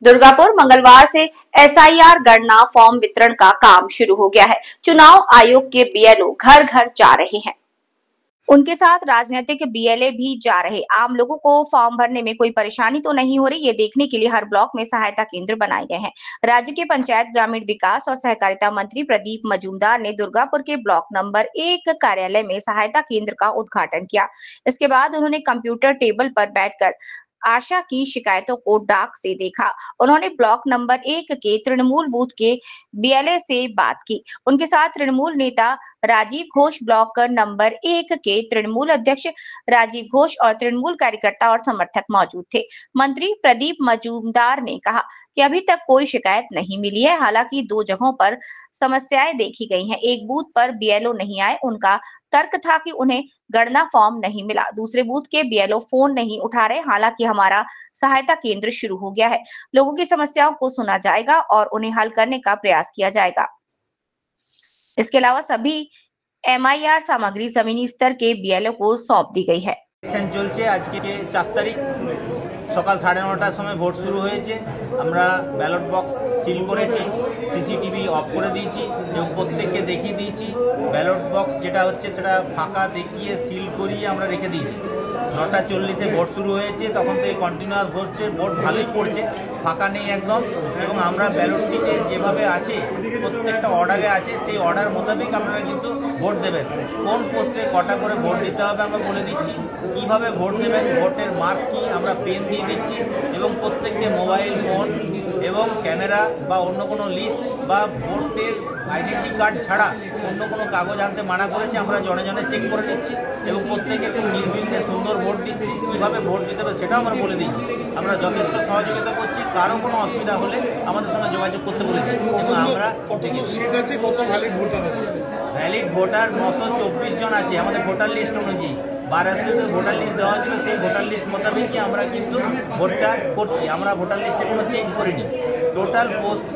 दुर्गापुर मंगलवार से एसआईआर गणना फॉर्म वितरण का काम शुरू हो गया है। चुनाव आयोग के बीएलओ घर घर जा रहे हैं। उनके साथ राजनीतिक बीएलए भी जा रहे। आम लोगों को फॉर्म भरने में कोई परेशानी तो नहीं हो रही, ये देखने के लिए हर ब्लॉक में सहायता केंद्र बनाए गए हैं। राज्य के पंचायत ग्रामीण विकास और सहकारिता मंत्री प्रदीप मजूमदार ने दुर्गापुर के ब्लॉक नंबर 1 कार्यालय में सहायता केंद्र का उद्घाटन किया। इसके बाद उन्होंने कंप्यूटर टेबल पर बैठकर आशा की शिकायतों को डाक से देखा। उन्होंने ब्लॉक नंबर 1 के तृणमूल बूथ के बीएलए से बात की। उनके साथ तृणमूल नेता राजीव घोष, ब्लॉक नंबर 1 के तृणमूल अध्यक्ष राजीव घोष और तृणमूल कार्यकर्ता और समर्थक मौजूद थे। मंत्री प्रदीप मजूमदार ने कहा कि अभी तक कोई शिकायत नहीं मिली है। हालांकि 2 जगहों पर समस्याएं देखी गई हैं। एक बूथ पर बीएलओ नहीं आए, उनका तर्क था कि उन्हें गणना फॉर्म नहीं मिला। दूसरे बूथ के बीएलओ फोन नहीं उठा रहे। हालांकि हमारा सहायता केंद्र शुरू हो गया है। लोगों की समस्याओं को सुना जाएगा और उन्हें हल करने का प्रयास किया जाएगा। इसके अलावा सभी एमआईआर सामग्री जमीनी स्तर के बीएलओ को सौंप दी गई है। चलছে আজকে 4 তারিখ সকাল 9:30টার সময় ভোট শুরু হয়েছে। আমরা ব্যালট বক্স সিল করেছি, সিসিটিভি অফ করে দিয়েছি এবং প্রত্যেককে দেখিয়ে দিয়েছি। ব্যালট বক্স যেটা হচ্ছে সেটা ফাঁকা দেখিয়ে সিল করিয়ে আমরা রেখে দিয়েছি। 9:40-এ ভোট শুরু হয়েছে, তখন থেকে কন্টিনিউয়াস হচ্ছে, ভোট ভালোই পড়ছে, ফাঁকা নেই একদম। এবং আমরা ব্যালট সিটে যেভাবে আছে প্রত্যেকটা অর্ডারে আছে, সেই অর্ডার মোতাবেক আপনারা কিন্তু ভোট দেবেন। কোন পোস্টে কটা করে ভোট দিতে হবে আমরা বলে দিচ্ছি, কিভাবে ভোট দেবেন, ভোটের মার্ক কি আমরা পেন দিয়ে দিচ্ছি এবং প্রত্যেককে মোবাইল ফোন এবং ক্যামেরা বা অন্য কোনো লিস্ট বা ভোটের আইডেন্টি কার্ড ছাড়া অন্য কোনো কাগজ আনতে মানা করেছে। আমরা জনে জনে চেক করে নিচ্ছি এবং প্রত্যেকে খুব নির্বিঘ্নে সুন্দর ভোট দিচ্ছি। কীভাবে ভোট দিতে হবে সেটাও আমরা বলে দিচ্ছি। আমরা যথেষ্ট সহযোগিতা করছি। কারো কোনো অসুবিধা হলে আমাদের সঙ্গে যোগাযোগ করতে বলেছি এবং আমরা ভ্যালিড ভোটার 924 জন আছে আমাদের ভোটার লিস্ট অনুযায়ী। 1200 ভোটার লিস্ট দেওয়া হয়েছিল, সেই ভোটার লিস্ট মোতাবেকই আমরা কিন্তু ভোটটা করছি। আমরা ভোটার লিস্টে কোনো চেঞ্জ করিনি। টোটাল পোস্ট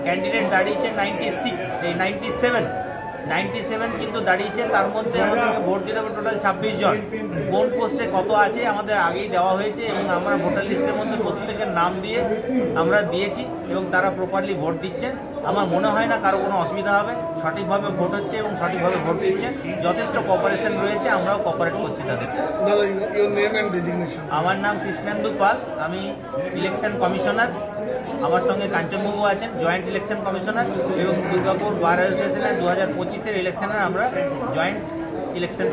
ক্যান্ডিডেট দাঁড়িয়েছে 96, এই 97 কিন্তু দাঁড়িয়েছে। তার মধ্যে আমাদেরকে ভোট দিতে হবে টোটাল 26 জন। কোন পোস্টে কত আছে আমাদের আগেই দেওয়া হয়েছে এবং আমরা ভোটার লিস্টের মধ্যে প্রত্যেকের নাম দিয়ে আমরা দিয়েছি এবং তারা প্রপারলি ভোট দিচ্ছেন। আমার মনে হয় না কারো কোনো অসুবিধা হবে। সঠিকভাবে ভোট হচ্ছে এবং সঠিকভাবে ভোট দিচ্ছে। যথেষ্ট কোঅপারেশন রয়েছে, আমরাও কোঅপারেট করছি তাদের। আমার নাম কৃষ্ণেন্দু পাল, আমি ইলেকশন কমিশনার। আমার সঙ্গে কাঞ্চনবাবু আছেন, জয়েন্ট ইলেকশন কমিশনার, এবং দুর্গাপুর বার অ্যাসোসিয়েশনের 2025-এর ইলেকশনের আমরা জয়েন্ট ইলেকশন